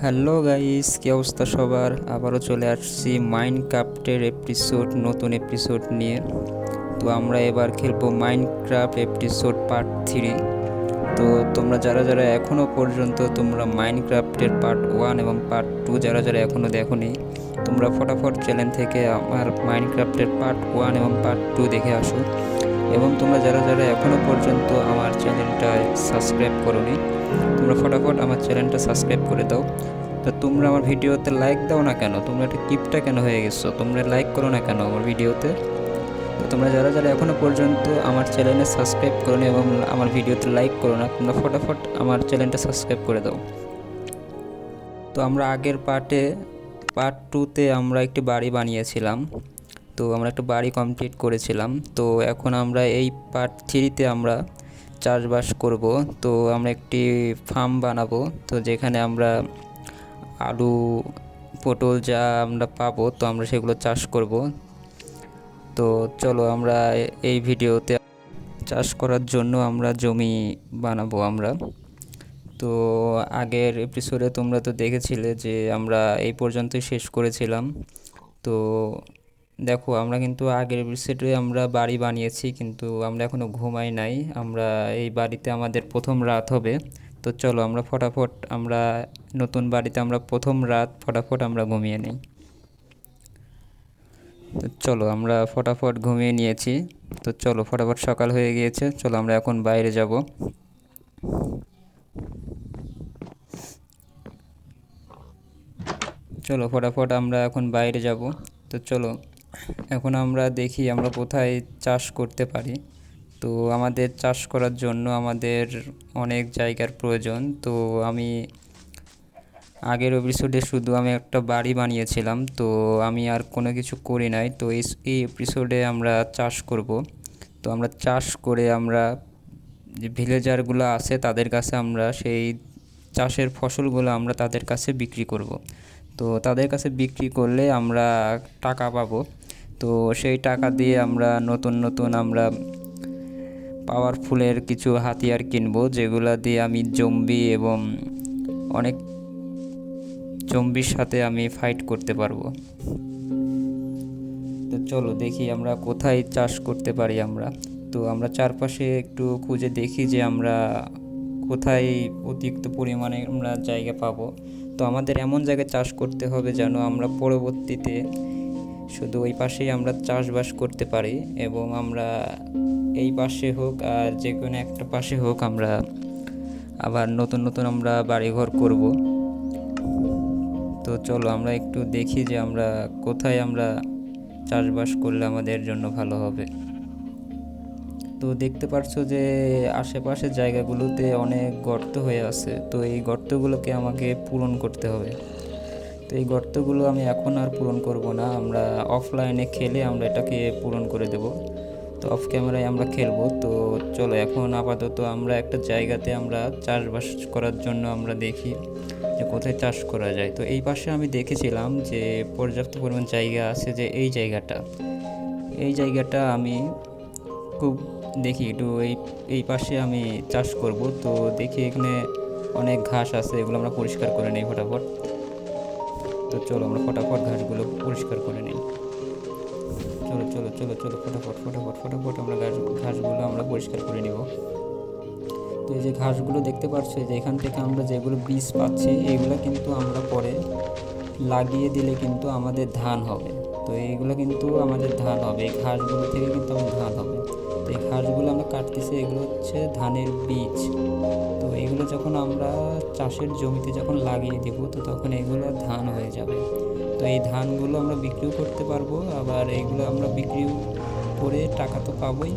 Hello guys, কি অবস্থা সবার? আবারও চলে আসছি মাইনক্রাফটের নতুন এপিসোড নিয়ে। তো আমরা এবার খেলবো মাইনক্রাফট এপিসোড পার্ট 3। তো তোমরা যারা যারা এখনও পর্যন্ত তোমরা মাইনক্রাফটের পার্ট 1 এবং পার্ট 2 যারা যারা এখনও দেখোনি, তোমরা ফটাফট চ্যানেল থেকে আমার মাইনক্রাফটের পার্ট 1 এবং পার্ট 2 দেখে আসো। এবং তোমরা যারা যারা এখনও পর্যন্ত আমার চ্যানেলটা সাবস্ক্রাইব করোনি, তোমরা ফটাফট আমার চ্যানেলটা সাবস্ক্রাইব করে দাও। তো তোমরা আমার ভিডিওতে লাইক দাও না কেন? তোমরা একটা কিপটা কেন হয়ে গেছো? তোমরা লাইক করো না কেন আমার ভিডিওতে? তো তোমরা যারা যারা এখনও পর্যন্ত আমার চ্যানেলে সাবস্ক্রাইব করোনি এবং আমার ভিডিওতে লাইক করো না, তোমরা ফটাফট আমার চ্যানেলটা সাবস্ক্রাইব করে দাও। তো আমরা আগের পার্ট 2তে আমরা একটি বাড়ি বানিয়েছিলাম। তো আমরা একটা বাড়ি কমপ্লিট করেছিলাম। তো এখন আমরা এই পার্ট 3তে আমরা চাষবাস করব। তো আমরা একটি ফার্ম বানাবো, তো যেখানে আমরা আলু, পটল যা আমরা পাবো, তো আমরা সেগুলো চাষ করব। তো চলো আমরা এই ভিডিওতে চাষ করার জন্য আমরা জমি বানাবো আমরা। তো আগের এপিসোডে তোমরা তো দেখেছিলে যে আমরা এই পর্যন্তই শেষ করেছিলাম। তো দেখো, আমরা কিন্তু আগের এপিসোডে আমরা বাড়ি বানিয়েছি, কিন্তু আমরা এখনও ঘুমাই নাই। আমরা এই বাড়িতে আমাদের প্রথম রাত হবে। তো চলো আমরা ফটাফট আমরা নতুন বাড়িতে আমরা প্রথম রাত ফটাফট আমরা ঘুমিয়ে নিই। তো চলো আমরা ফটাফট ঘুমিয়ে নিয়েছি। তো চলো ফটাফট সকাল হয়ে গিয়েছে, চলো আমরা এখন বাইরে যাব। চলো ফটাফট আমরা এখন বাইরে যাব। তো চলো এখন আমরা দেখি আমরা কোথায় চাষ করতে পারি। তো আমাদের চাষ করার জন্য আমাদের অনেক জায়গার প্রয়োজন। তো আমি আগের এপিসোডে শুধু আমি একটা বাড়ি বানিয়েছিলাম, তো আমি আর কোনো কিছু করি নাই। তো এই এপিসোডে আমরা চাষ করব। তো আমরা চাষ করে আমরা যে ভিলেজারগুলো আছে তাদের কাছে আমরা সেই চাষের ফসলগুলো আমরা তাদের কাছে বিক্রি করব। তো তাদের কাছে বিক্রি করলে আমরা টাকা পাবো। তো সেই টাকা দিয়ে আমরা নতুন নতুন আমরা পাওয়ারফুলের কিছু হাতিয়ার কিনবো, যেগুলো দিয়ে আমি জম্বি এবং অনেক জম্বির সাথে আমি ফাইট করতে পারবো। তো চলো দেখি আমরা কোথায় চাষ করতে পারি আমরা। তো আমরা চারপাশে একটু খুঁজে দেখি যে আমরা কোথায় অতিরিক্ত পরিমাণে আমরা জায়গা পাবো। তো আমাদের এমন জায়গায় চাষ করতে হবে যেন আমরা পরবর্তীতে শুধু ওই পাশেই আমরা চাষবাস করতে পারি, এবং আমরা এই পাশে হোক আর যে কোনো একটা পাশে হোক আমরা আবার নতুন নতুন আমরা বাড়িঘর করব। তো চলো আমরা একটু দেখি যে আমরা কোথায় আমরা চাষবাস করলে আমাদের জন্য ভালো হবে। তো দেখতে পারছো যে আশেপাশের জায়গাগুলোতে অনেক গর্ত হয়ে আছে। তো এই গর্তগুলোকে আমাকে পূরণ করতে হবে। তো এই গর্তগুলো আমি এখন আর পূরণ করব না, আমরা অফলাইনে খেলে আমরা এটাকে পূরণ করে দেব। তো অফ ক্যামেরায় আমরা খেলবো। তো চলো এখন আপাতত আমরা একটা জায়গাতে আমরা চাষবাস করার জন্য আমরা দেখি যে কোথায় চাষ করা যায়। তো এই পাশে আমি দেখেছিলাম যে পর্যাপ্ত পরিমাণ জায়গা আছে, যে এই জায়গাটা আমি খুব দেখি একটু এই পাশে আমি চাষ করব। তো দেখি এখানে অনেক ঘাস আছে, এগুলো আমরা পরিষ্কার করে নিই ফটাফট। তো চলো আমরা ফটাফট ঘাসগুলো পরিষ্কার করে নিই। চলো চলো চলো চলো ফটাফট ফটাফট ফটাফট আমরা ঘাসগুলো আমরা পরিষ্কার করে নিব। তো এই যে ঘাসগুলো দেখতে পাচ্ছি, যে এখান থেকে আমরা যেগুলো বীজ পাচ্ছি এগুলো কিন্তু আমরা পরে লাগিয়ে দিলে কিন্তু আমাদের ধান হবে। তো এইগুলো কিন্তু আমাদের ধান হবে, এই ঘাসগুলো থেকে কিন্তু আমাদের ধান হবে। তো এই ঘাসগুলো আমরা কাটতেছি, এগুলো হচ্ছে ধানের বীজ। তো এগুলো যখন আমরা চাষের জমিতে যখন লাগিয়ে দেব, তো তখন এগুলো ধান হয়ে যাবে। তো এই ধানগুলো আমরা বিক্রিও করতে পারবো, আবার এইগুলো আমরা বিক্রি করে টাকা তো পাবোই।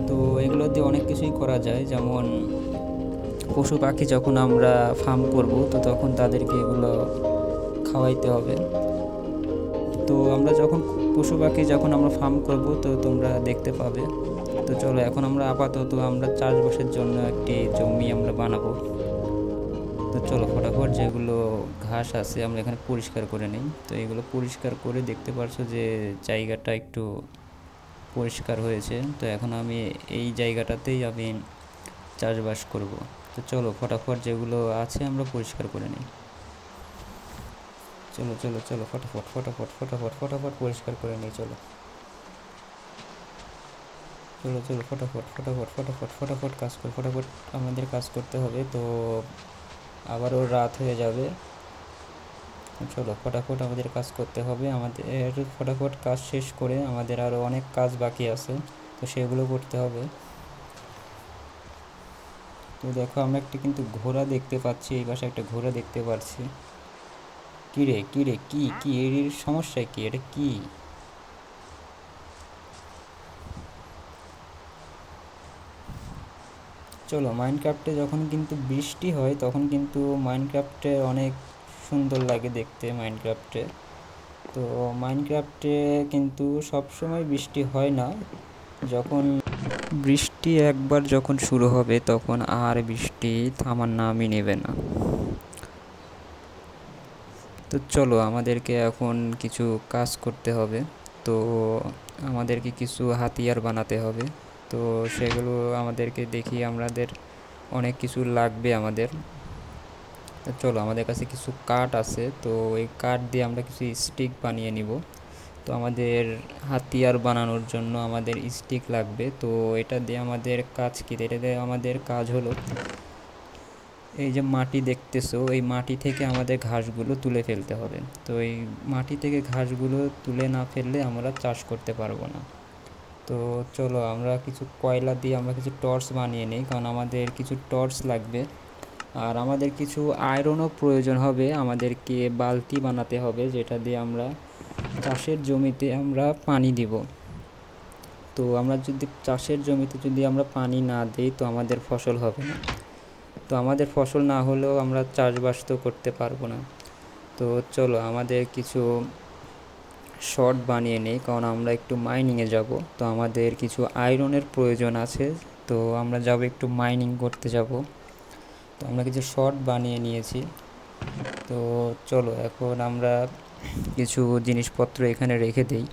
তো এগুলো দিয়ে অনেক কিছুই করা যায়, যেমন পশু পাখি যখন আমরা ফার্ম করব, তো তখন তাদেরকে এগুলো খাওয়াইতে হবে। তো আমরা যখন পশু পাখি যখন আমরা ফার্ম করব, তো তোমরা দেখতে পাবে। তো চলো এখন আমরা আপাতত আমরা চাষবাসের জন্য একটি জমি আমরা বানাবো। তো চলো ফটাফট যেগুলো ঘাস আছে আমরা এখানে পরিষ্কার করে নিই। তো এগুলো পরিষ্কার করে দেখতে পারছো যে জায়গাটা একটু পরিষ্কার হয়েছে। তো এখন আমি এই জায়গাটাতেই আমি চাষবাস করব। তো চলো ফটাফট যেগুলো আছে আমরা পরিষ্কার করে নিই। চলো চলো চলো, ফটাফট ফটাফট ফটাফট ফটাফট পরিষ্কার করে নিই। চলো চলো চলো, ফটাফট ফটাফট ফটাফট ফটাফট কাজ কর, ফটাফট আমাদের কাজ করতে হবে। তো আবারও রাত হয়ে যাবে। চলো ফটাফট আমাদের কাজ করতে হবে। আমাদের ফটাফট কাজ শেষ করে আমাদের আরও অনেক কাজ বাকি আছে, তো সেগুলো করতে হবে। তো দেখো, আমরা একটা কিন্তু ঘোড়া দেখতে পাচ্ছি, এই পাশে একটা ঘোড়া দেখতে পাচ্ছি। কী রে কী রে, কী কী এর সমস্যা কী, এটা কী? চলো, মাইনক্রাফটে যখন কিন্তু বৃষ্টি হয় তখন কিন্তু মাইনক্রাফটে অনেক সুন্দর লাগে দেখতে মাইনক্রাফটে। তো মাইনক্রাফটে কিন্তু সব সময় বৃষ্টি হয় না। যখন বৃষ্টি একবার যখন শুরু হবে তখন আর বৃষ্টি থামার নামই নেবে না। তো চলো, আমাদেরকে এখন কিছু কাজ করতে হবে। তো আমাদেরকে কিছু হাতিয়ার বানাতে হবে। তো সেগুলো আমাদেরকে দেখি, আমাদের অনেক কিছু লাগবে আমাদের। তো চলো, আমাদের কাছে কিছু কাঠ আছে, তো এই কাঠ দিয়ে আমরা কিছু স্টিক বানিয়ে নিব। তো আমাদের হাতিয়ার বানানোর জন্য আমাদের স্টিক লাগবে। তো এটা দিয়ে আমাদের কাজ কী, এটা দিয়ে আমাদের কাজ হলো, এই যে মাটি দেখতেছো, এই মাটি থেকে আমাদের ঘাসগুলো তুলে ফেলতে হবে। তো এই মাটি থেকে ঘাসগুলো তুলে না ফেললে আমরা চাষ করতে পারবো না। তো চলো, আমরা কিছু কয়লা দিয়ে আমরা কিছু টর্চ বানিয়ে নিই, কারণ আমাদের কিছু টর্চ লাগবে। আর আমাদের কিছু আয়রনও প্রয়োজন হবে, আমাদেরকে বালতি বানাতে হবে যেটা দিয়ে আমরা চাষের জমিতে আমরা পানি দিব। তো আমরা যদি চাষের জমিতে যদি আমরা পানি না দিই তো আমাদের ফসল হবে না। তো আমাদের ফসল না হলেও আমরা চাষবাস তো করতে পারবো না। তো চলো, আমাদের কিছু শর্ট বানিয়ে নেই, কারণ আমরা একটু মাইনিংয়ে যাব। তো আমাদের কিছু আয়রনের প্রয়োজন আছে, তো আমরা যাব একটু মাইনিং করতে যাব। তো আমরা কিছু শর্ট বানিয়ে নিয়েছি। তো চলো, এখন আমরা কিছু জিনিসপত্র এখানে রেখে দিই।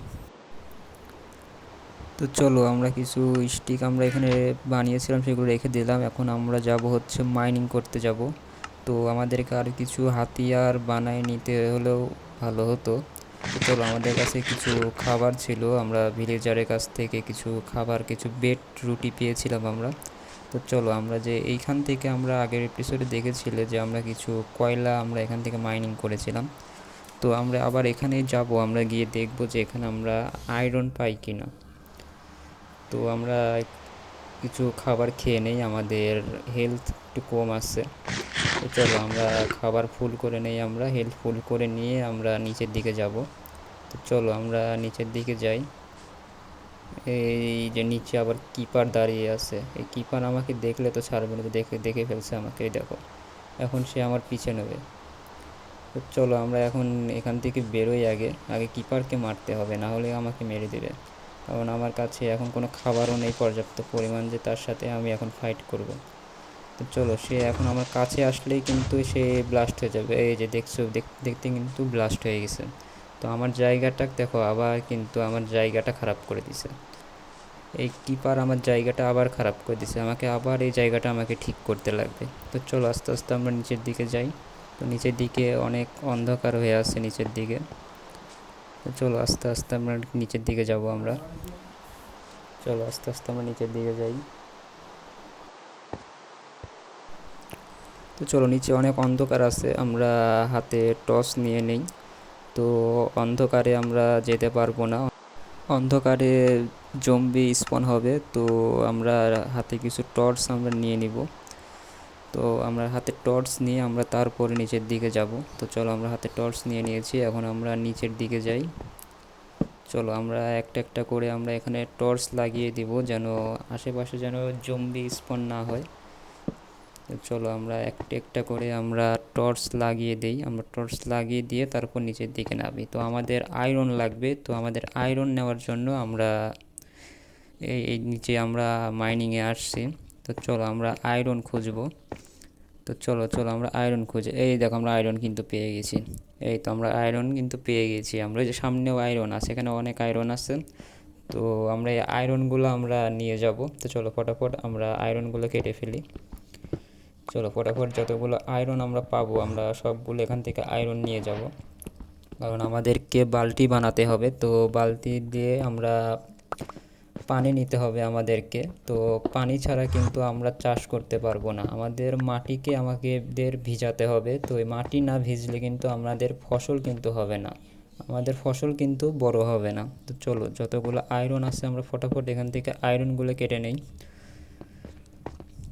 তো চলো, আমরা কিছু স্টিক আমরা এখানে বানিয়েছিলাম সেগুলো রেখে দিলাম। এখন আমরা যাব হচ্ছে মাইনিং করতে যাব। তো আমাদেরকে আর কিছু হাতিয়ার বানায় নিতে হলেও ভালো হতো। তো চলো, আমাদের কাছে কিছু খাবার ছিল, আমরা ভিলেজারের কাছ থেকে কিছু খাবার, কিছু বেড রুটি পেয়েছিলাম আমরা। তো চলো, আমরা যে এইখান থেকে আমরা আগের এপিসোডে দেখেছিলে যে আমরা কিছু কয়লা আমরা এখান থেকে মাইনিং করেছিলাম। তো আমরা আবার এখানেই যাব, আমরা গিয়ে দেখব যে এখানে আমরা আয়রন পাই কিনা। তো আমরা কিছু খাবার খেয়ে নেই, আমাদের হেলথ একটু কম আছে। তো চলো, আমরা খাবার ফুল করে নেই, আমরা হেলথ ফুল করে নিয়ে আমরা নিচের দিকে যাব। তো চলো, আমরা নিচের দিকে যাই। এই যে নিচে আবার কিপার দাঁড়িয়ে আছে, এই কিপার আমাকে দেখলে তো ছাড়বে না, দেখে দেখে ফেলছে আমাকে, দেখো এখন সে আমার পিছে নেবে। তো চলো, আমরা এখন এখান থেকে বেরোই, আগে আগে কিপারকে মারতে হবে, না হলে আমাকে মেরে দেবে। কারণ আমার কাছে এখন কোনো খাবারও নেই পর্যাপ্ত পরিমাণ যে তার সাথে আমি এখন ফাইট করব। তো চলো, সে এখন আমার কাছে আসলেই কিন্তু সে ব্লাস্ট হয়ে যাবে। এই যে দেখছো, দেখতে কিন্তু ব্লাস্ট হয়ে গেছে। তো আমার জায়গাটা দেখো, আবার কিন্তু আমার জায়গাটা খারাপ করে দিছে। এই কিপার আমার জায়গাটা আবার খারাপ করে দিছে, আমাকে আবার এই জায়গাটা আমাকে ঠিক করতে লাগবে। তো চলো, আস্তে আস্তে আমরা নিচের দিকে যাই। তো নিচের দিকে অনেক অন্ধকার হয়ে আছে নিচের দিকে। তো চলো, আস্তে আস্তে আমরা নিচের দিকে যাব আমরা। চলো, আস্তে আস্তে আমরা নিচের দিকে যাই। তো চলো, নিচে অনেক অন্ধকার আছে, আমরা হাতে টর্চ নিয়ে নেই। তো অন্ধকারে আমরা যেতে পারবো না, অন্ধকারে জম্বি স্পন হবে। তো আমরা হাতে কিছু টর্চ আমরা নিয়ে নিব। তো আমরা হাতে টর্চ নিয়ে আমরা তারপরে নিচের দিকে যাব। তো চলো, আমরা হাতে টর্চ নিয়ে নিয়েছি, এখন আমরা নিচের দিকে যাই। চলো, আমরা একটা একটা করে আমরা এখানে টর্চ লাগিয়ে দিব, যেন আশেপাশে যেন জম্বি স্পন না হয়। তো চলো, আমরা একটা একটা করে আমরা টর্চ লাগিয়ে দিই, আমরা টর্চ লাগিয়ে দিয়ে তারপর নিচের দিকে নামি। তো আমাদের আয়রন লাগবে, তো আমাদের আয়রন নেওয়ার জন্য আমরা এই নিচে আমরা মাইনিংয়ে আসছি। তো চলো, আমরা আয়রন খুঁজবো। তো চলো চলো, আমরা আয়রন খুঁজে, এই দেখো আমরা আয়রন কিন্তু পেয়ে গেছি। এই তো আমরা আয়রন কিন্তু পেয়ে গেছি, আমরা যে সামনেও আয়রন আছে, এখানে অনেক আয়রন আছে। তো আমরা এই আয়রনগুলো আমরা নিয়ে যাব। তো চলো, ফটাফট আমরা আয়রনগুলো কেটে ফেলি। চলো, ফটাফট যতগুলো আয়রন আমরা পাবো আমরা সবগুলো এখান থেকে আয়রন নিয়ে যাব। কারণ আমাদেরকে বালতি বানাতে হবে। তো বালতি দিয়ে আমরা পানি নিতে হবে আমাদেরকে। তো পানি ছাড়া কিন্তু আমরা চাষ করতে পারবো না, আমাদের মাটিকে আমাদের ভিজাতে হবে। তো এই মাটি না ভিজলে কিন্তু আমাদের ফসল কিন্তু হবে না, আমাদের ফসল কিন্তু বড় হবে না। তো চলো, যতগুলো আয়রন আছে আমরা ফটাফট এখান থেকে আয়রনগুলো কেটে নেই।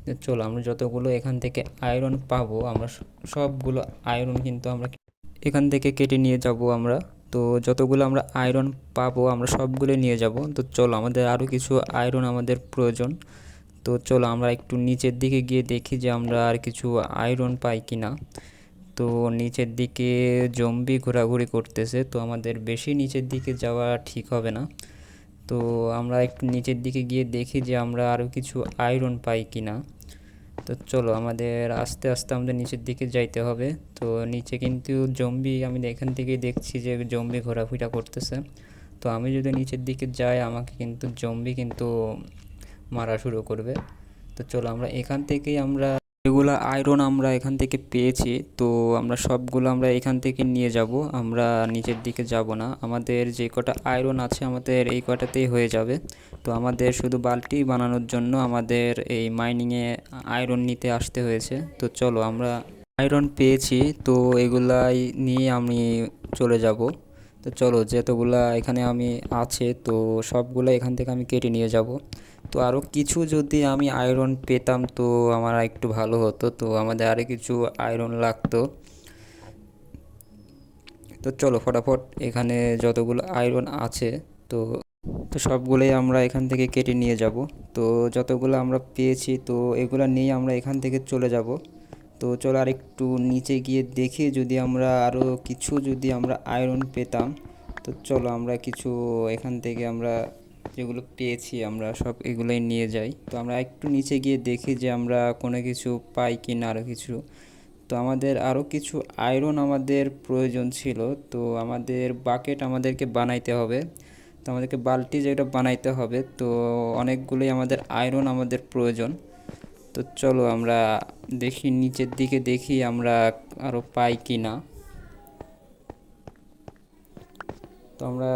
তো চলো, আমরা যতগুলো এখান থেকে আয়রন পাবো, আমরা সবগুলো আয়রন কিন্তু আমরা এখান থেকে কেটে নিয়ে যাব আমরা। তো যতগুলো আমরা আয়রন পাবো আমরা সবগুলো নিয়ে যাব। তো চলো, আমাদের আরও কিছু আয়রন আমাদের প্রয়োজন। তো চলো আমরা একটু নিচের দিকে গিয়ে দেখি যে আমরা আর কিছু আয়রন পাই কি না। তো নিচের দিকে জম্বি ঘোরাঘুরি করতেছে, তো আমাদের বেশি নিচের দিকে যাওয়া ঠিক হবে না। তো আমরা একটু নিচের দিকে গিয়ে দেখি যে আমরা আরও কিছু আয়রন পাই কি না। তো চলো, আমাদের আস্তে আস্তে আমাদের নিচের দিকে যাইতে হবে। তো নিচে কিন্তু জম্বি, আমি এখান থেকেই দেখছি যে জম্বি ঘোরাফেরা করতেছে। তো আমি যদি নিচের দিকে যাই আমাকে কিন্তু জম্বি কিন্তু মারা শুরু করবে। তো চলো, আমরা এখান থেকেই আমরা যেগুলো আয়রন আমরা এখান থেকে পেয়েছি, তো আমরা সবগুলো আমরা এখান থেকে নিয়ে যাব, আমরা নিচের দিকে যাব না। আমাদের যে কটা আয়রন আছে আমাদের এই কটাতেই হয়ে যাবে। তো আমাদের শুধু বালতি বানানোর জন্য আমাদের এই মাইনিংয়ে আয়রন নিতে আসতে হয়েছে। তো চলো, আমরা আয়রন পেয়েছি, তো এগুলাই নিয়ে আমি চলে যাব। তো চলো, যতগুলা এখানে আমি আছে তো সবগুলো এখান থেকে আমি কেটে নিয়ে যাব। তো আরও কিছু যদি আমি আয়রন পেতাম তো আমার একটু ভালো হতো, তো আমাদের আরও কিছু আয়রন লাগতো। তো চলো ফটাফট এখানে যতগুলো আয়রন আছে তো তো সবগুলোই আমরা এখান থেকে কেটে নিয়ে যাব। তো যতগুলো আমরা পেয়েছি তো এগুলো নিয়ে আমরা এখান থেকে চলে যাব। তো চলো আর একটু নিচে গিয়ে দেখি যদি আমরা আরও কিছু যদি আমরা আয়রন পেতাম। তো চলো আমরা কিছু এখান থেকে আমরা যেগুলো পেয়েছি আমরা সব এগুলোই নিয়ে যাই। তো আমরা একটু নিচে গিয়ে দেখি যে আমরা কোনো কিছু পাই কি না আরও কিছু। তো আমাদের আরও কিছু আয়রন আমাদের প্রয়োজন ছিল, তো আমাদের বাকেট আমাদেরকে বানাইতে হবে। তো আমাদেরকে বালতি যেটা বানাইতে হবে, তো অনেকগুলোই আমাদের আয়রন আমাদের প্রয়োজন। তো চলো আমরা দেখি নিচের দিকে দেখি আমরা আরও পাই কি না। তো আমরা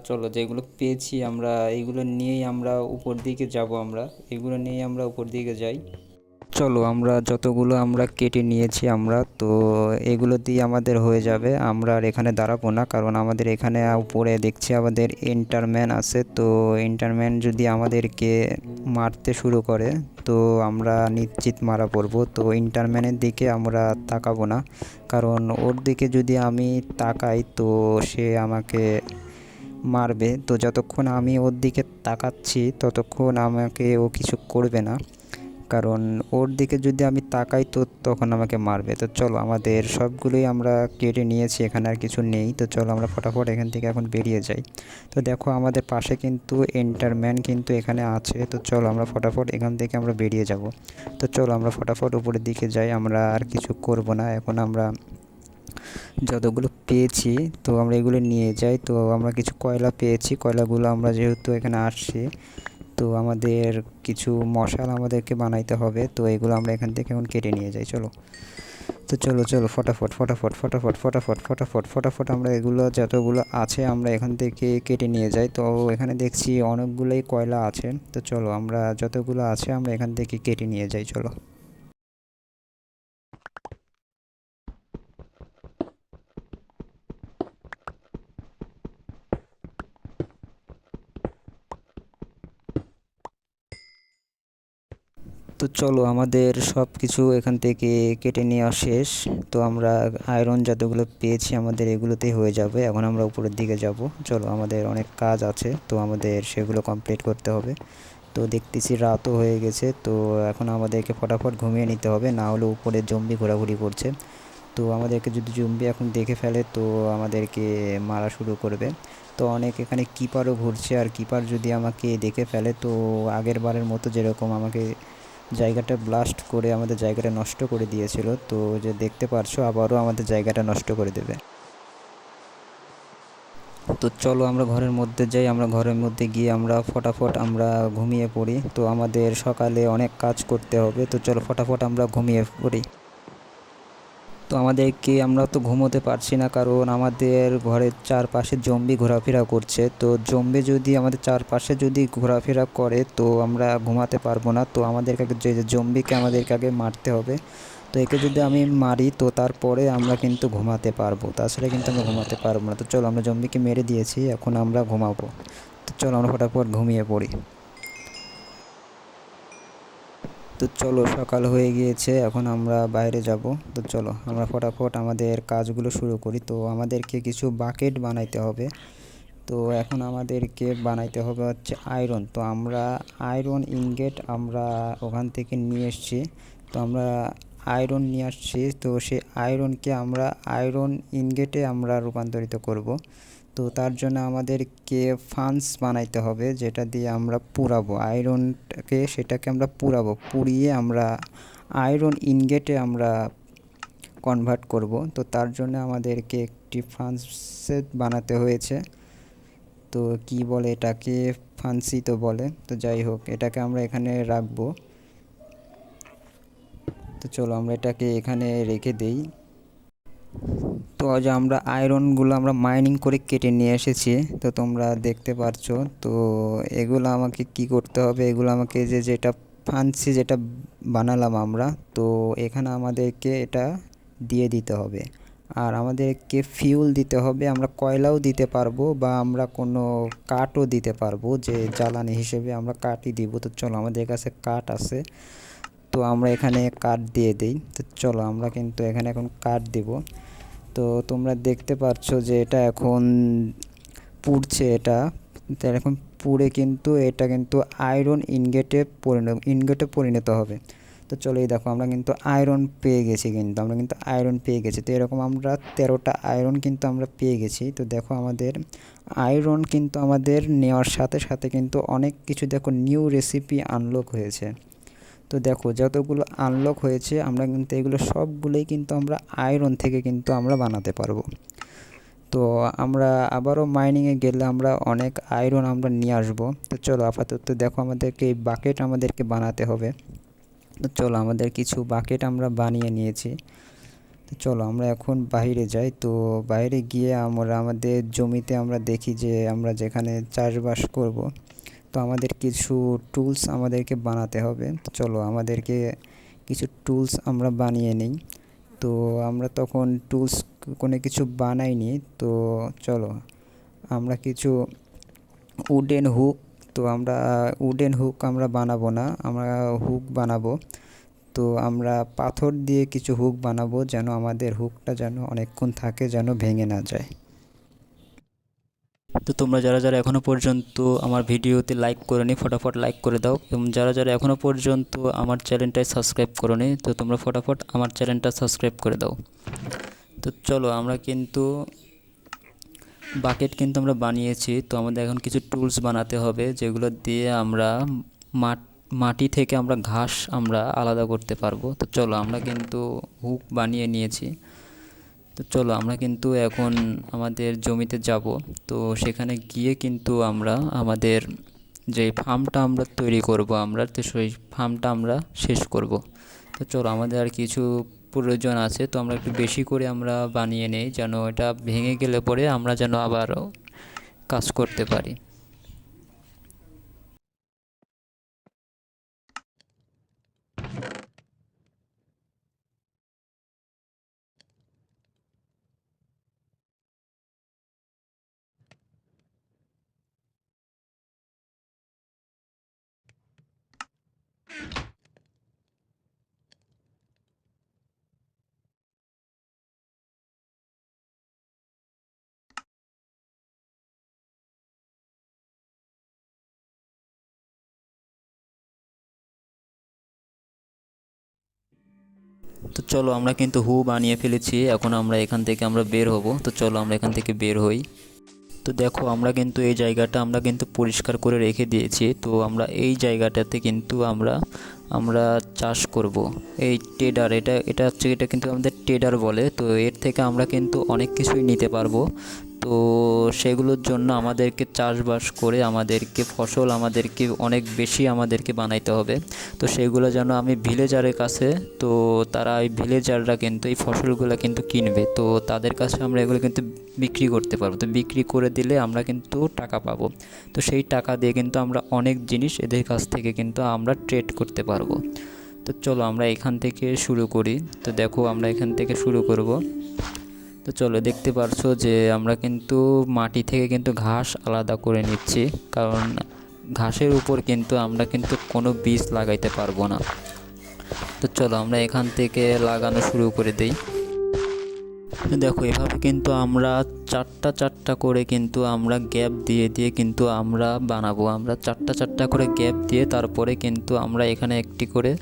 চলো যেগুলো পেয়েছি আমরা এইগুলো নিয়েই আমরা উপর দিকে যাব, আমরা এগুলো নিয়েই আমরা উপর দিকে যাই। চলো, আমরা যতগুলো আমরা কেটে নিয়েছি আমরা তো এগুলো দিয়ে আমাদের হয়ে যাবে, আমরা আর এখানে দাঁড়াবো না। কারণ আমাদের এখানে উপরে দেখছি আমাদের এন্টারম্যান আছে। তো এন্টারম্যান যদি আমাদেরকে মারতে শুরু করে তো আমরা নিশ্চিত মারা পড়বো। তো এন্টারম্যানের দিকে আমরা তাকাবো না, কারণ ওর দিকে যদি আমি তাকাই তো সে আমাকে মারবে। তো যতক্ষণ আমি ওর দিকে তাকাচ্ছি ততক্ষণ আমাকে ও কিছু করবে না, কারণ ওর দিকে যদি আমি তাকাই তো তখন আমাকে মারবে। তো চলো, আমাদের সবগুলোই আমরা কেটে নিয়েছি, এখানে আর কিছু নেই। তো চলো আমরা ফটাফট এখান থেকে এখন বেরিয়ে যাই। তো দেখো আমাদের পাশে কিন্তু এন্টারম্যান কিন্তু এখানে আছে। তো চলো আমরা ফটাফট এখান থেকে আমরা বেরিয়ে যাব। তো চলো আমরা ফটাফট উপরের দিকে যাই, আমরা আর কিছু করব না এখন। আমরা যতগুলো পেয়েছি তো আমরা এগুলো নিয়ে যাই। তো আমরা কিছু কয়লা পেয়েছি, কয়লাগুলো আমরা যেহেতু এখানে আসছি তো আমাদের কিছু মশাল আমাদেরকে বানাইতে হবে। তো এগুলো আমরা এখান থেকে এখন কেটে নিয়ে যাই। চলো, তো চলো চলো ফটাফট ফটাফট ফটাফট ফটাফট ফটাফট ফটাফট আমরা এগুলো যতগুলো আছে আমরা এখান থেকে কেটে নিয়ে যাই। তো এখানে দেখছি অনেকগুলোই কয়লা আছে। তো চলো আমরা যতগুলো আছে আমরা এখান থেকে কেটে নিয়ে যাই। চলো, তো চলো আমাদের সব কিছু এখান থেকে কেটে নেওয়া শেষ। তো আমরা আয়রন যতগুলো পেয়েছি আমাদের এগুলোতেই হয়ে যাবে, এখন আমরা উপরের দিকে যাব। চলো, আমাদের অনেক কাজ আছে তো আমাদের সেগুলো কমপ্লিট করতে হবে। তো দেখতেছি রাতও হয়ে গেছে, তো এখন আমাদেরকে ফটাফট ঘুমিয়ে নিতে হবে, না হলে উপরে জম্বি ঘোরাঘুরি করছে। তো আমাদেরকে যদি জম্বি এখন দেখে ফেলে তো আমাদেরকে মারা শুরু করবে। তো অনেক এখানে কিপারও ঘুরছে, আর কিপার যদি আমাকে দেখে ফেলে তো আগের বারের মতো যেরকম আমাকে জায়গাটা ব্লাস্ট করে আমাদের জায়গাটা নষ্ট করে দিয়েছিল, তো যে দেখতে পারছো আবারও আমাদের জায়গাটা নষ্ট করে দেবে। তো চলো আমরা ঘরের মধ্যে যাই, আমরা ঘরের মধ্যে গিয়ে আমরা ফটাফট আমরা ঘুমিয়ে পড়ি। তো আমাদের সকালে অনেক কাজ করতে হবে, তো চলো ফটাফট আমরা ঘুমিয়ে পড়ি। তো আমাদেরকে আমরা তো ঘুমোতে পারছি না, কারণ আমাদের ঘরের চারপাশে জম্বি ঘোরাফেরা করছে। তো জম্বি যদি আমাদের চারপাশে যদি ঘোরাফেরা করে তো আমরা ঘুমাতে পারবো না। তো আমাদেরকে যে জম্বিকে আমাদেরকে আগে মারতে হবে। তো একে যদি আমি মারি তো তারপরে আমরা কিন্তু ঘুমাতে পারবো, তাছাড়া কিন্তু আমরা ঘুমাতে পারবো না। তো চলো, আমরা জম্বিকে মেরে দিয়েছি, এখন আমরা ঘুমাবো। তো চলো আমরা ফটাফট ঘুমিয়ে পড়ি। তো চলো, সকাল হয়ে গিয়েছে, এখন আমরা বাইরে যাব। তো চলো আমরা ফটাফট আমাদের কাজগুলো শুরু করি। তো আমাদেরকে কিছু বাকেট বানাইতে হবে। তো এখন আমাদেরকে বানাইতে হবে হচ্ছে আয়রন। তো আমরা আয়রন ইনগেট আমরা ওখান থেকে নিয়ে এসেছি। তো আমরা আয়রন নিয়ে আসছি, তো সেই আয়রনকে আমরা আয়রন ইনগেটে আমরা রূপান্তরিত করব। তো তার জন্য আমাদেরকে ফান্স বানাইতে হবে, যেটা দিয়ে আমরা পুরাবো আয়রনটাকে, সেটাকে আমরা পুড়িয়ে আমরা আয়রন ইনগেটে আমরা কনভার্ট করব। তো তার জন্য আমাদেরকে একটি ফান্সেট বানাতে হয়েছে। তো কি বলে এটাকে, ফান্সি তো বলে। তো যাই হোক, এটাকে আমরা এখানে রাখবো। তো চলো আমরা এটাকে এখানে রেখে দেই। তো আজ আমরা আয়রনগুলো আমরা মাইনিং করে কেটে নিয়ে এসেছি, তো তোমরা দেখতে পারছো। তো এগুলো আমাকে কি করতে হবে, এগুলো আমাকে যেটা ফান্সি যেটা বানালাম আমরা, তো এখানে আমাদেরকে এটা দিয়ে দিতে হবে। আর আমাদেরকে ফিউল দিতে হবে, আমরা কয়লাও দিতে পারবো বা আমরা কোনো কাঠও দিতে পারবো, যে জ্বালানি হিসেবে আমরা কাঠই দিব। তো চলো, আমাদের কাছে কাঠ আছে, তো আমরা এখানে কাঠ দিয়ে দিই। তো চলো আমরা কিন্তু এখানে এখন কাঠ দিব। তো তোমরা দেখতে পাচ্ছ যে এটা এখন পুড়ছে, এটা এখন পুড়ে কিন্তু এটা কিন্তু আয়রন ইনগেটে পরিণত হবে। তো চলো, এই দেখো আমরা কিন্তু আয়রন পেয়ে গেছি, তো এরকম আমরা 13টা আয়রন কিন্তু আমরা পেয়ে গেছি। তো দেখো, আমাদের আয়রন কিন্তু আমাদের নেওয়ার সাথে সাথে কিন্তু অনেক কিছু দেখো নিউ রেসিপি আনলক হয়েছে। তো দেখো, যতগুলো আনলক হয়েছে আমরা কিন্তু এগুলো সবগুলোই কিন্তু আমরা আয়রন থেকে কিন্তু আমরা বানাতে পারবো। তো আমরা আবারও মাইনিংয়ে গেলে আমরা অনেক আয়রন আমরা নিয়ে আসবো। তো চলো, আপাতত দেখো আমাদেরকে এই বাকেট আমাদেরকে বানাতে হবে। তো চলো, আমাদের কিছু বাকেট আমরা বানিয়ে নিয়েছি। তো চলো আমরা এখন বাইরে যাই। তো বাইরে গিয়ে আমরা আমাদের জমিতে আমরা দেখি যে আমরা যেখানে চাষবাস করব, তো আমাদের কিছু টুলস আমাদেরকে বানাতে হবে। তো চলো আমাদেরকে কিছু টুলস আমরা বানিয়ে নিই। তো আমরা তখন টুলস কোনো কিছু বানাইনি। তো চলো আমরা কিছু উডেন হুক, তো আমরা উডেন হুক আমরা বানাবো না, আমরা হুক বানাবো। তো আমরা পাথর দিয়ে কিছু হুক বানাবো, যেন আমাদের হুকটা যেন অনেকক্ষণ থাকে, যেন ভেঙে না যায়। তো তোমরা যারা যারা এখনও পর্যন্ত আমার ভিডিওতে লাইক করোনি, ফটাফট লাইক করে দাও। এবং যারা যারা এখনও পর্যন্ত আমার চ্যানেলটায় সাবস্ক্রাইব করোনি, তো তোমরা ফটাফট আমার চ্যানেলটা সাবস্ক্রাইব করে দাও। তো চলো, আমরা কিন্তু বাকেট কিন্তু আমরা বানিয়েছি। তো আমাদের এখন কিছু টুলস বানাতে হবে, যেগুলো দিয়ে আমরা মাটি থেকে আমরা ঘাস আমরা আলাদা করতে পারবো। তো চলো, আমরা কিন্তু হুক বানিয়ে নিয়েছি। তো চলো আমরা কিন্তু এখন আমাদের জমিতে যাব। তো সেখানে গিয়ে কিন্তু আমরা আমাদের যে ফার্মটা আমরা তৈরি করব, আমরা তো সেই ফার্মটা আমরা শেষ করব। তো চলো, আমাদের আর কিছু প্রয়োজন আছে, তো আমরা একটু বেশি করে আমরা বানিয়ে নেই, যেন এটা ভেঙে গেলে পরে আমরা যেন আবারও কাজ করতে পারি। তো চলো, আমরা কিন্তু বানিয়ে ফেলেছি, এখন আমরা এখান থেকে আমরা বের হব। তো চলো আমরা এখান থেকে বের হই। তো দেখো, আমরা কিন্তু এই জায়গাটা আমরা কিন্তু পরিষ্কার করে রেখে দিয়েছি। তো আমরা এই জায়গাটাতে কিন্তু আমরা আমরা চাষ করব। এই টেডার, এটা এটা হচ্ছে, এটা কিন্তু আমাদের টেডার বলে। তো এর থেকে আমরা কিন্তু অনেক কিছুই নিতে পারবো। তো সেগুলোর জন্য আমাদেরকে চাষবাস করে আমাদেরকে ফসল আমাদেরকে অনেক বেশি আমাদেরকে বানাইতে হবে। তো সেগুলো যেন আমি ভিলেজারের কাছে, তো তারা এই ভিলেজাররা কিন্তু এই ফসলগুলো কিন্তু কিনবে, তো তাদের কাছে আমরা এগুলো কিন্তু বিক্রি করতে পারবো। তো বিক্রি করে দিলে আমরা কিন্তু টাকা পাবো। তো সেই টাকা দিয়ে কিন্তু আমরা অনেক জিনিস এদের কাছ থেকে কিন্তু আমরা ট্রেড করতে পারবো। তো চলো আমরা এখান থেকে শুরু করি। তো দেখো আমরা এখান থেকে শুরু করব। তো চলো দেখতে পারছো যে আমরা কিন্তু মাটি থেকে কিন্তু ঘাস আলাদা করে নিচ্ছি, কারণ ঘাসের উপর কিন্তু আমরা কিন্তু কোনো বীজ লাগাইতে পারবো না। তো চলো আমরা এখান থেকে লাগানো শুরু করে দেই। দেখো এভাবে কিন্তু আমরা চারটা চারটা করে কিন্তু আমরা গ্যাপ দিয়ে দিয়ে কিন্তু আমরা বানাবো। আমরা চারটা চারটা করে গ্যাপ দিয়ে তারপরে কিন্তু আমরা এখানে একটি করে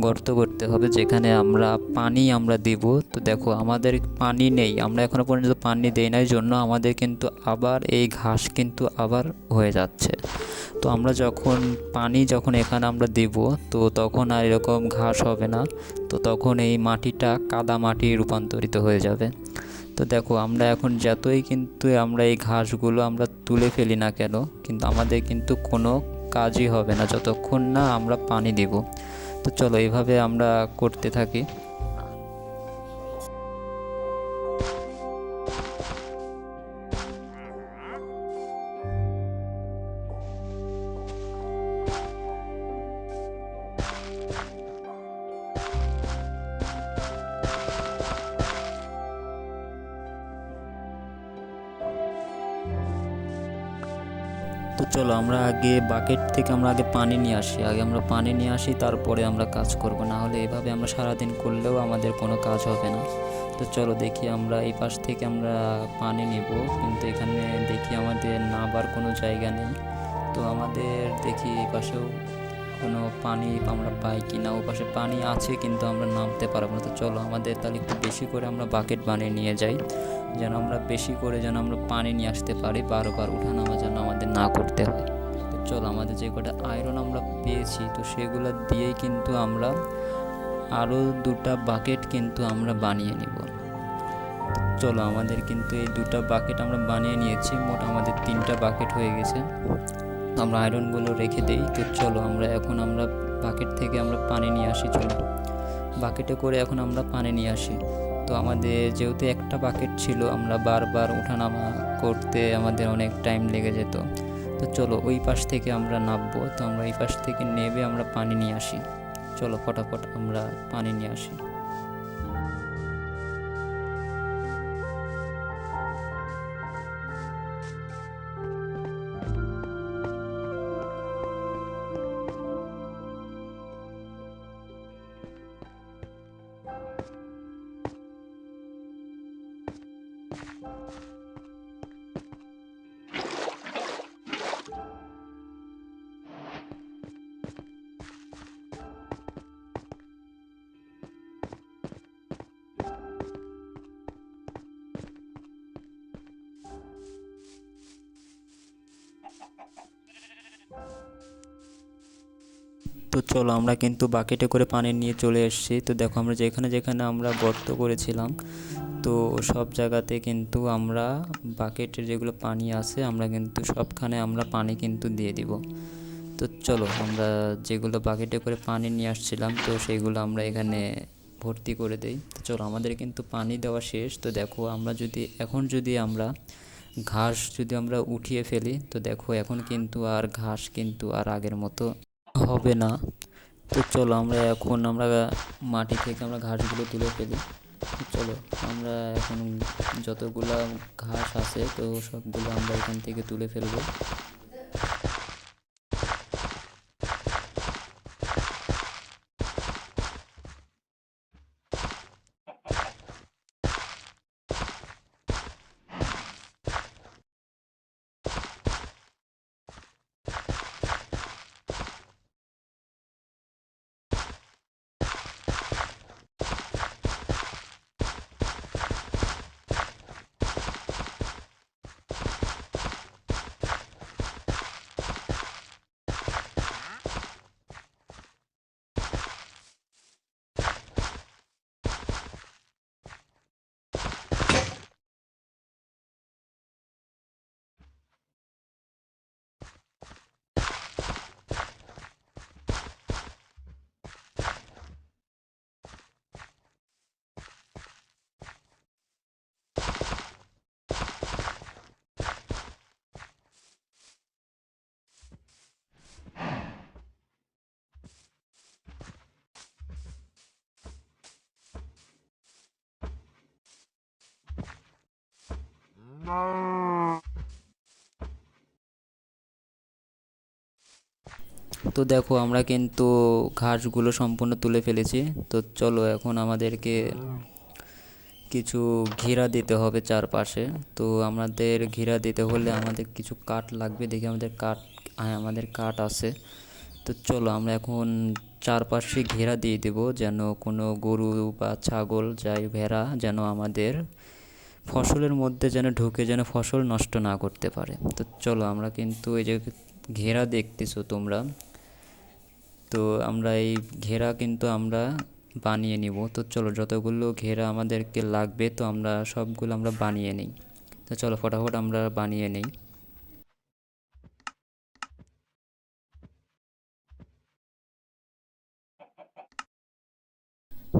গর্ত করতে হবে, যেখানে আমরা পানি আমরা দিব। তো দেখো আমাদের পানি নেই, আমরা এখনও পর্যন্ত পানি দেই নাই, জন্য আমাদের কিন্তু আবার এই ঘাস কিন্তু আবার হয়ে যাচ্ছে। তো আমরা যখন এখানে আমরা দেব, তো তখন আর এরকম ঘাস হবে না, তো তখন এই মাটিটা কাদা মাটি রূপান্তরিত হয়ে যাবে। তো দেখো আমরা এখন যতই কিন্তু আমরা এই ঘাসগুলো আমরা তুলে ফেলি না কেন, কিন্তু আমাদের কিন্তু কোনো কাজই হবে না যতক্ষণ না আমরা পানি দেব। তো চলো এইভাবে আমরা করতে থাকি। তো চলো আমরা আগে বাকেট থেকে আমরা আগে পানি নিয়ে আসি, তারপরে আমরা কাজ করব, না হলে এভাবে আমরা সারাদিন করলেও আমাদের কোনো কাজ হবে না। তো চলো দেখি আমরা এই পাশ থেকে আমরা পানি নিব, কিন্তু এখানে দেখি আমাদের নাবার কোনো জায়গা নেই। তো আমাদের দেখি এই পাশেও কোনো পানি আমরা পাই কি না। ও পাশে পানি আছে কিন্তু আমরা নামতে পারবো না। তো চলো আমাদের তাহলে একটু বেশি করে আমরা বাকেট বানিয়ে নিয়ে যাই, যেন আমরা বেশি করে যেন আমরা পানি নিয়ে আসতে পারি, বারবার উঠানামা যেন আমাদের না করতে হয়। তো চলো আমাদের যে কটা আয়রন আমরা পেয়েছি, তো সেগুলো দিয়েই কিন্তু আমরা আরও দুটা বাকেট কিন্তু আমরা বানিয়ে নিব। চলো আমাদের কিন্তু এই দুটা বাকেট আমরা বানিয়ে নিয়েছি, মোট আমাদের 3টা বাকেট হয়ে গেছে। আমরা আয়রনগুলো রেখে দিই। তো চলো আমরা বাকেট থেকে আমরা পানি নিয়ে আসি। চলো বাকেটে করে এখন আমরা পানি নিয়ে আসি। তো আমাদের যেহেতু একটা বাকেট ছিল, আমরা বারবার ওঠানামা করতে আমাদের অনেক টাইম লেগে যেত। তো চলো ওই পাশ থেকে আমরা নামবো। তো আমরা এই পাশ থেকে নেমে আমরা পানি নিয়ে আসি। চলো ফটাফট আমরা পানি নিয়ে আসি। তো চলো আমরা কিন্তু বাকেটে করে পানি নিয়ে চলে এসেছি। তো দেখো আমরা যেখানে যেখানে আমরা গর্ত করেছিলাম, তো সব জায়গাতে কিন্তু আমরা বাকেটের যেগুলো পানি আছে আমরা কিন্তু সবখানে আমরা পানি কিন্তু দিয়ে দিব। তো চলো আমরা যেগুলো বাকেটে করে পানি নিয়ে আসছিলাম, তো সেইগুলো আমরা এখানে ভর্তি করে দেই। তো চলো আমাদের কিন্তু পানি দেওয়া শেষ। তো দেখো আমরা যদি আমরা ঘাস আমরা উঠিয়ে ফেলি, তো দেখো এখন কিন্তু আর ঘাস কিন্তু আর আগের মতো হবে না। তো চলো আমরা মাটি থেকে আমরা ঘাসগুলো তুলে ফেলি। তো চলো আমরা এখন যতগুলা ঘাস আছে, তো সবগুলো আমরা এখান থেকে তুলে ফেলবো। তো দেখো আমরা কিন্তু ঘাসগুলো সম্পূর্ণ তুলে ফেলেছি। তো চলো এখন আমাদেরকে কিছু ঘেরা দিতে হবে চারপাশে। তো আমাদের ঘেরা দিতে হলে আমাদের কিছু কাঠ লাগবে, দেখি আমাদের কাঠ, হ্যাঁ আমাদের কাঠ আছে। তো চলো আমরা এখন চারপাশে ঘেরা দিয়ে দেব, যেন কোনো গরু বা ছাগল যাই ভেড়া যেন আমাদের ফসলের মধ্যে যেন ঢুকে যেন ফসল নষ্ট না করতে পারে। তো চলো আমরা কিন্তু এই যে ঘেরা দেখতেছো তোমরা, তো আমরা এই ঘেরা কিন্তু আমরা বানিয়ে নিব। তো চলো যতগুলো ঘেরা আমাদেরকে লাগবে তো আমরা সবগুলো আমরা বানিয়ে নিই। তো চলো ফটাফট আমরা বানিয়ে নিই।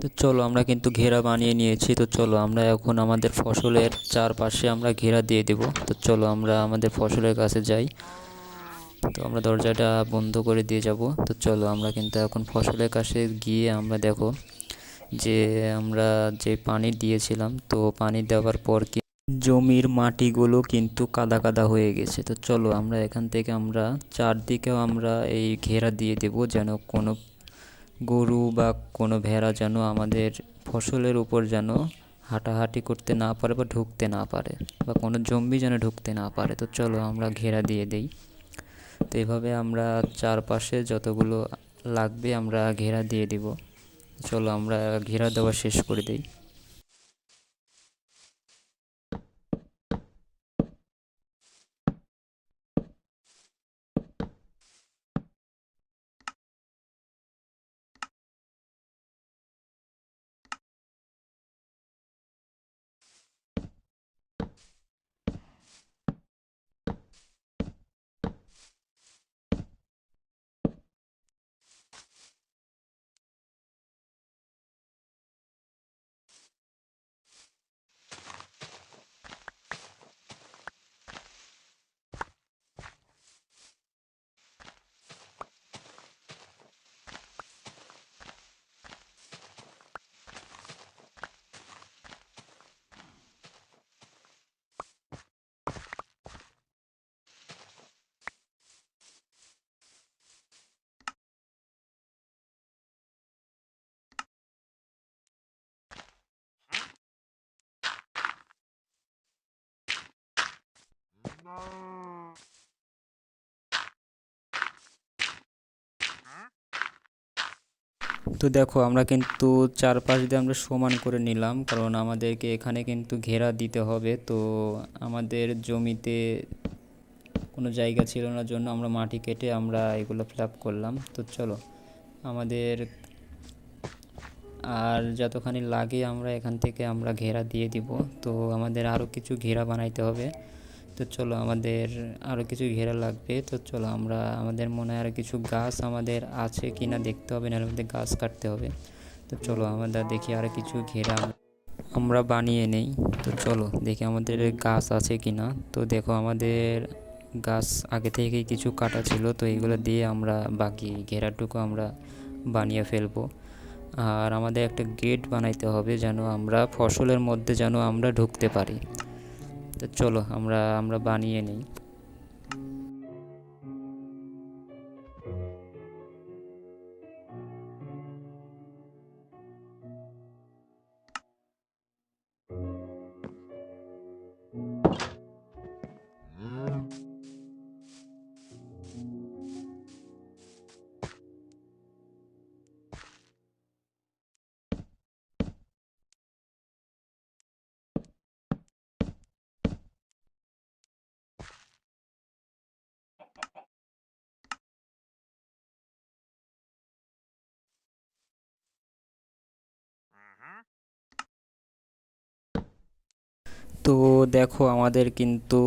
তো চলো আমরা কিন্তু ঘেরা বানিয়ে নিয়েছি। তো চলো আমরা এখন আমাদের ফসলের চারপাশে আমরা ঘেরা দিয়ে দেব। তো চলো আমরা আমাদের ফসলের কাছে যাই। তো আমরা দরজাটা বন্ধ করে দিয়ে যাব। তো চলো আমরা কিন্তু এখন ফসলের কাছে গিয়ে আমরা দেখো যে আমরা যে পানি দিয়েছিলাম, তো পানি দেওয়ার পর কি জমির মাটিগুলো কিন্তু কাদা কাদা হয়ে গেছে। তো চলো আমরা এখান থেকে আমরা চারদিকেও আমরা এই ঘেরা দিয়ে দেব, যেন কোনো গরু বা কোনো ভেড়া যেন আমাদের ফসলের উপর যেন হাঁটাহাঁটি করতে না পারে বা ঢুকতে না পারে, বা কোনো জম্বি যেন ঢুকতে না পারে। তো চলো আমরা ঘেরা দিয়ে দেই। তো এভাবে আমরা চারপাশে যতগুলো লাগবে আমরা ঘেরা দিয়ে দিব। চলো আমরা ঘেরা দেওয়া শেষ করে দিই। তো দেখো আমরা কিন্তু চারপাশ দিয়ে আমরা সমান করে নিলাম, কারণ আমাদেরকে এখানে কিন্তু ঘেরা দিতে হবে। তো আমাদের জমিতে কোনো জায়গা ছিল না জন্য আমরা মাটি কেটে আমরা এগুলো ফিল আপ করলাম। তো চলো আমাদের আর যতখানি লাগে আমরা এখান থেকে আমরা ঘেরা দিয়ে দিব। তো আমাদের আরও কিছু ঘেরা বানাইতে হবে। তো চলো আমাদের আরও কিছু ঘেরা লাগবে। তো চলো আমরা আমাদের মনে হয় আরও কিছু গাছ আমাদের আছে কি না দেখতে হবে, নাহলে আমাদের গাছ কাটতে হবে। তো চলো আমরা দেখি আরও কিছু ঘেরা আমরা বানিয়ে নেই। তো চলো দেখি আমাদের গাছ আছে কি না। তো দেখো আমাদের গাছ আগে থেকেই কিছু কাটা ছিল, তো এইগুলো দিয়ে আমরা বাকি ঘেরাটুকু আমরা বানিয়ে ফেলবো। আর আমাদের একটা গেট বানাইতে হবে, যেন আমরা ফসলের মধ্যে যেন আমরা ঢুকতে পারি। তো চলো আমরা আমরা বানিয়ে নিই। তো দেখো আমাদের কিন্তু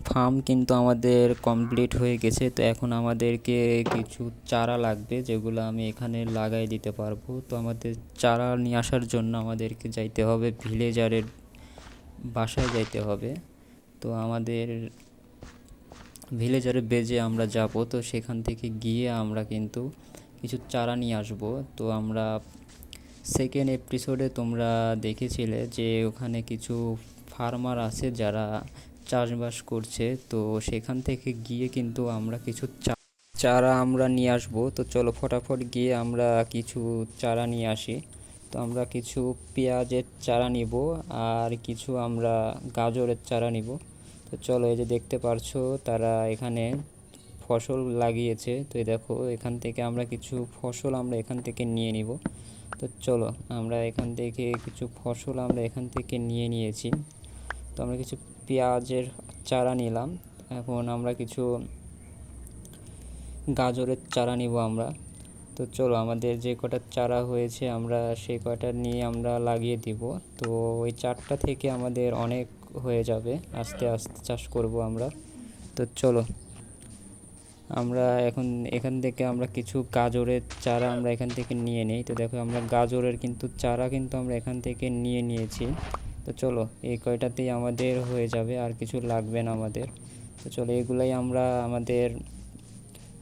ফার্ম কিন্তু আমাদের কমপ্লিট হয়ে গেছে। তো এখন আমাদেরকে কিছু চারা লাগবে, যেগুলো আমি এখানে লাগাই দিতে পারবো। তো আমাদের চারা নিয়ে আসার জন্য আমাদেরকে যাইতে হবে ভিলেজারের বাসায় যাইতে হবে। তো আমাদের ভিলেজারে বেজে আমরা যাব। তো সেখান থেকে গিয়ে আমরা কিন্তু কিছু চারা নিয়ে আসব। তো আমরা সেকেন্ড এপিসোডে তোমরা দেখেছিলে যে ওখানে কিছু ফার্মার আছে যারা চাষবাস করছে, তো সেখান থেকে গিয়ে কিন্তু আমরা কিছু চারা আমরা নিয়ে আসবো। তো চলো ফটাফট গিয়ে আমরা কিছু চারা নিয়ে আসি। তো আমরা কিছু পেঁয়াজের চারা নিব, আর কিছু আমরা গাজরের চারা নিব। তো চলো, এই যে দেখতে পারছো তারা এখানে ফসল লাগিয়েছে। তো এই দেখো, এখান থেকে আমরা কিছু ফসল আমরা এখান থেকে নিয়ে নিব। তো চলো, আমরা এখান থেকে কিছু ফসল আমরা এখান থেকে নিয়ে নিয়েছি। তো আমরা কিছু পেঁয়াজের চারা নিলাম। এখন আমরা কিছু গাজরের চারা নিব আমরা। তো চলো, আমাদের যে কটা চারা হয়েছে আমরা সেই কটা নিয়ে আমরা লাগিয়ে দিব। তো ওই চারটা থেকে আমাদের অনেক হয়ে যাবে, আস্তে আস্তে চাষ করব আমরা। তো চলো, আমরা এখন এখান থেকে আমরা কিছু গাজরের চারা আমরা এখান থেকে নিয়ে নিই। তো দেখো, আমরা গাজরের কিন্তু চারা কিন্তু আমরা এখান থেকে নিয়ে নিয়েছি। তো চলো, এই কয়টাতেই আমাদের হয়ে যাবে, আর কিছু লাগবে না আমাদের। তো চলো, এগুলাই আমরা আমাদের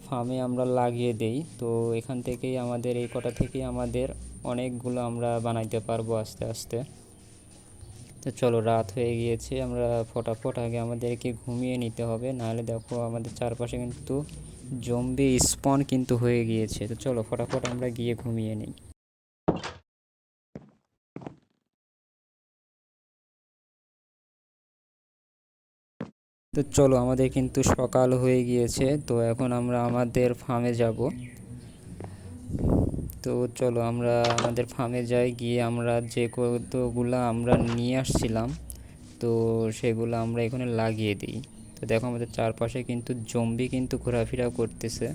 ফার্মে আমরা লাগিয়ে দেই। তো এখান থেকেই আমাদের এই কটা থেকেই আমাদের অনেকগুলো আমরা বানাইতে পারবো আস্তে আস্তে। তো চলো, রাত হয়ে গিয়েছে, আমরা ফটাফট আগে আমাদেরকে ঘুমিয়ে নিতে হবে, নাহলে দেখো আমাদের চারপাশে কিন্তু জম্বি স্পন কিন্তু হয়ে গিয়েছে। তো চলো ফটাফট আমরা গিয়ে ঘুমিয়ে নিই। তো চলো, আমাদের কিন্তু সকাল হয়ে গিয়েছে, তো এখন আমরা আমাদের ফার্মে যাব। তো চলো, আমরা আমাদের ফার্মে যাই, গিয়ে আমরা যে কতগুলো আমরা নিয়ে আসছিলাম তো সেগুলো আমরা এখানে লাগিয়ে দিই। তো দেখো, আমাদের চারপাশে কিন্তু জম্বি কিন্তু ঘোরাফেরা করতেছে।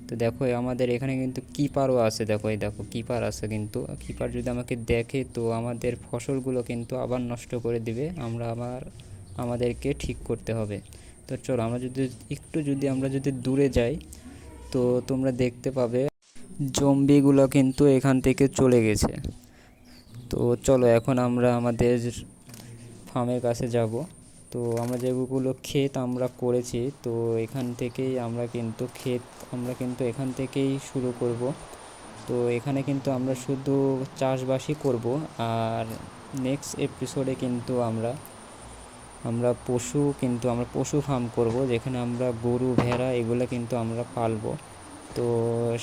তো দেখো, আমাদের এখানে কিন্তু কিপারও আছে। দেখো, এই দেখো কিপার আছে, কিন্তু কিপার যদি আমাকে দেখে তো আমাদের ফসলগুলো কিন্তু আবার নষ্ট করে দিবে, আমাদেরকে ঠিক করতে হবে। তো চলো, আমরা যদি দূরে যাই তো তোমরা দেখতে পাবে জম্বিগুলো কিন্তু এখান থেকে চলে গেছে। তো চলো, এখন আমরা আমাদের ফার্মের কাছে যাব। তো আমরা যেগুলো ক্ষেত আমরা করেছি, তো এখান থেকেই আমরা কিন্তু এখান থেকেই শুরু করব। তো এখানে কিন্তু আমরা শুধু চাষবাসই করব, আর নেক্সট এপিসোডে কিন্তু আমরা পশু ফার্ম করব, যেখানে আমরা গরু ভেড়া এগুলো কিন্তু আমরা পালবো। তো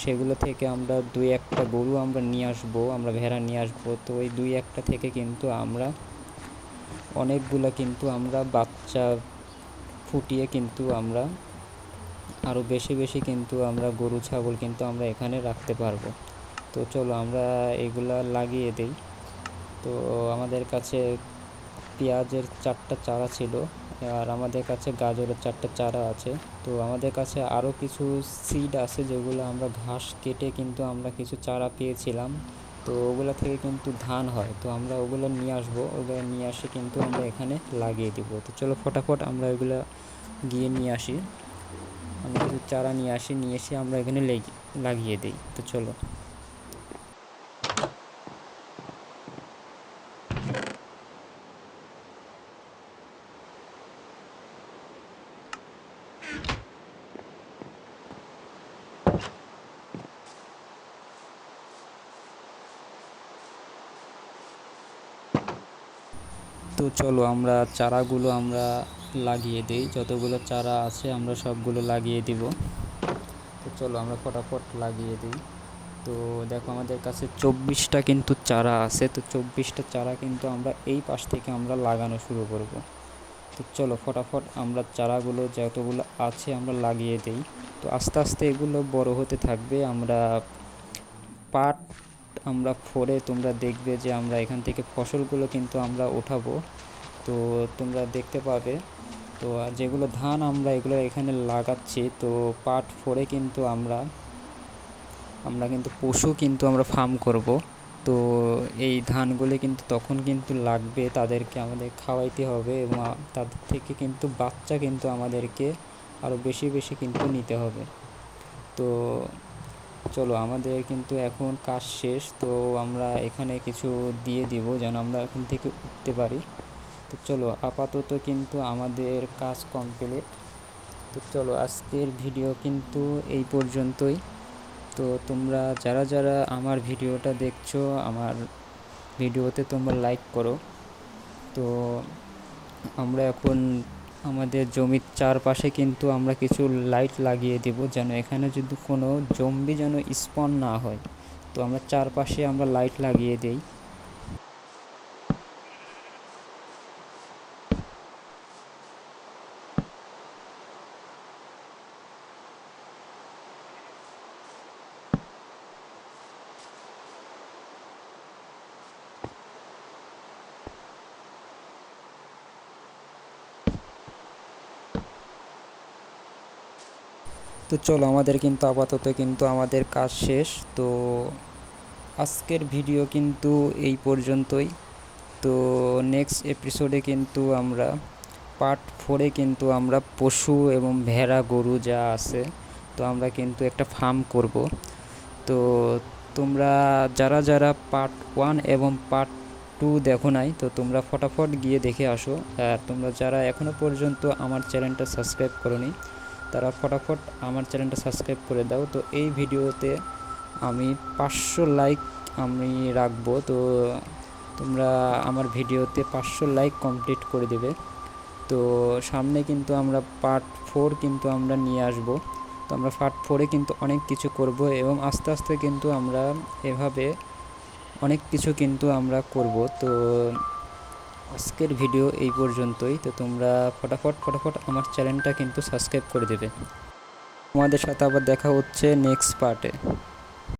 সেগুলো থেকে আমরা 2-1টা গরু আমরা নিয়ে আসবো, আমরা ভেড়া নিয়ে আসবো। তো ওই 2-1টা থেকে কিন্তু আমরা অনেকগুলো কিন্তু আমরা বাচ্চা ফুটিয়ে কিন্তু আমরা আরও বেশি বেশি কিন্তু আমরা গরু ছাগল কিন্তু আমরা এখানে রাখতে পারবো। তো চলো, আমরা এগুলা লাগিয়ে দিই। তো আমাদের কাছে পেঁয়াজের 4টা চারা ছিল, আর আমাদের কাছে গাজরের 4টা চারা আছে। তো আমাদের কাছে আরও কিছু সিড আছে, যেগুলো আমরা ঘাস কেটে কিন্তু আমরা কিছু চারা পেয়েছিলাম। তো ওগুলো থেকে কিন্তু ধান হয়, তো আমরা ওগুলো নিয়ে আসবো, ওগুলো নিয়ে আসে কিন্তু আমরা এখানে লাগিয়ে দিব। তো চলো ফটাফট আমরা ওগুলো গিয়ে নিয়ে আসি। আমরা কিছু চারা নিয়ে এসে আমরা এখানে লাগিয়ে দিই। তো চলো। তো চলো, আমরা চারাগুলো আমরা লাগিয়ে দিই, যতগুলো চারা আছে আমরা সবগুলো লাগিয়ে দিব। তো চলো, আমরা ফটাফট লাগিয়ে দিই। তো দেখো, আমাদের কাছে 24টা কিন্তু চারা আছে। তো 24টা চারা কিন্তু আমরা এই পাশ থেকে আমরা লাগানো শুরু করব। তো চলো ফটাফট আমরা চারাগুলো যতগুলো আছে আমরা লাগিয়ে দিই। তো আস্তে আস্তে এগুলো বড় হতে থাকবে। পাট আমরা ফোরে তোমরা দেখবে যে আমরা এখান থেকে ফসলগুলো কিন্তু আমরা উঠাবো, তো তোমরা দেখতে পাবে। তো যেগুলো ধান আমরা এগুলো এখানে লাগাচ্ছি, তো পাট ফোরে কিন্তু আমরা কিন্তু পশু কিন্তু আমরা ফার্ম করব। তো এই ধানগুলি কিন্তু তখন কিন্তু লাগবে, তাদেরকে আমাদের খাওয়াইতে হবে, এবং তাদের থেকে কিন্তু বাচ্চা কিন্তু আমাদেরকে আরও বেশি বেশি কিন্তু নিতে হবে। তো চলো, আমাদের কিন্তু এখন কাজ শেষ। তো আমরা এখানে কিছু দিয়ে দিব যেন আমরা এখান থেকে উঠতে পারি। তো চলো, আপাতত কিন্তু আমাদের কাজ কমপ্লিট। তো চলো, আজকের ভিডিও কিন্তু এই পর্যন্তই। তো তোমরা যারা যারা আমার ভিডিওটা দেখছো, আমার ভিডিওতে তোমরা লাইক করো। তো আমরা এখন আমাদের জমির চারপাশে কিন্তু আমরা কিছু লাইট লাগিয়ে দেব, যেন এখানে যদি কোনো জম্বি যেন স্পন না হয়। তো আমরা চারপাশে আমরা লাইট লাগিয়ে দেই। তো চলো, আমাদের কিন্তু আপাতত কিন্তু আমাদের কাজ শেষ। তো আজকের ভিডিও কিন্তু এই পর্যন্তই। তো নেক্সট এপিসোডে কিন্তু আমরা পার্ট 4-এ কিন্তু আমরা পশু এবং ভেড়া গরু যা আছে, তো আমরা কিন্তু একটা ফার্ম করব। তো তোমরা যারা যারা পার্ট 1 এবং পার্ট 2 দেখো নাই, তো তোমরা ফটাফট গিয়ে দেখে আসো। আর তোমরা যারা এখনও পর্যন্ত আমার চ্যানেলটা সাবস্ক্রাইব করোনি, তারা ফটাফট আমার চ্যানেলটা সাবস্ক্রাইব করে দাও। তো এই ভিডিওতে আমি 500 লাইক আমি রাখবো। তো তোমরা আমার ভিডিওতে 500 লাইক কমপ্লিট করে দেবে। তো সামনে কিন্তু আমরা পার্ট 4 কিন্তু আমরা নিয়ে আসব। তো আমরা পার্ট 4-এ কিন্তু অনেক কিছু করব এবং আস্তে আস্তে কিন্তু আমরা এভাবে অনেক কিছু কিন্তু আমরা করব। তো আজকের ভিডিও এই পর্যন্তই। তো তোমরা ফটাফট আমার চ্যানেলটা কিন্তু সাবস্ক্রাইব করে দেবে। তোমাদের সাথে আবার দেখা হচ্ছে নেক্সট পার্টে।